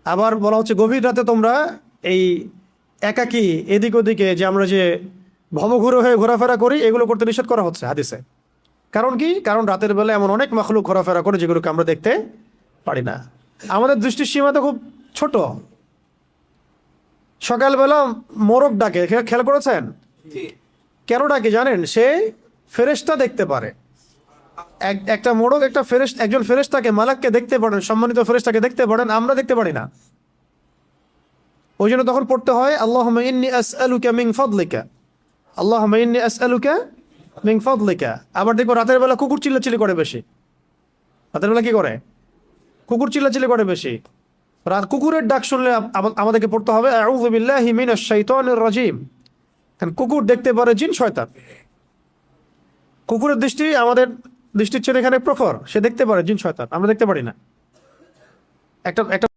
আবার বলা হচ্ছে গভীর রাতে তোমরা এই একাকী এদিক ওদিকে যে আমরা যে ভবঘুরে হয়ে ঘোরাফেরা করি এগুলো করতে নিষেধ করা হচ্ছে হাদিসে। কারণ কি? কারণ রাতের বেলা এমন অনেক মাখলুক ঘোরাফেরা করে যেগুলোকে আমরা দেখতে পারি না। আমাদের দৃষ্টির সীমা তো খুব ছোট। সকালবেলা মোরগ ডাকে, খেয়াল করেছেন? কেন ডাকে জানেন? সে ফেরেশতা দেখতে পারে। একটা মোরগ একটা একজন ফেরেশতাকে, মালাককে দেখতে পারেন, সম্মানিত ফেরেশতাকে দেখতে পারেন, আমরা দেখতে পারি না। ওই জন্য তখন পড়তে হয় আল্লাহুম্মা ইন্নী আসআলুকা মিন ফাদলিকা, আল্লাহুম্মা ইন্নী আসআলুকা মিন ফাদলিকা। আবার দেখো রাতের বেলা কুকুর চিল্লাচিল্লি করে বেশি। রাতের বেলা কি করে? কুকুর চিল্লাচিল্লি করে বেশি। কুকুরের ডাক শুনলে আমাদেরকে পড়তে হবে আউযু বিল্লাহি মিনাশ শাইতানির রাজিম। কারণ কুকুর দেখতে পারে জিন শয়তান। কুকুরের দৃষ্টি আমাদের দৃষ্টির চেয়ে এখানে প্রখর, সে দেখতে পারে জিন শয়তান, আমরা দেখতে পারি না। একটা একটা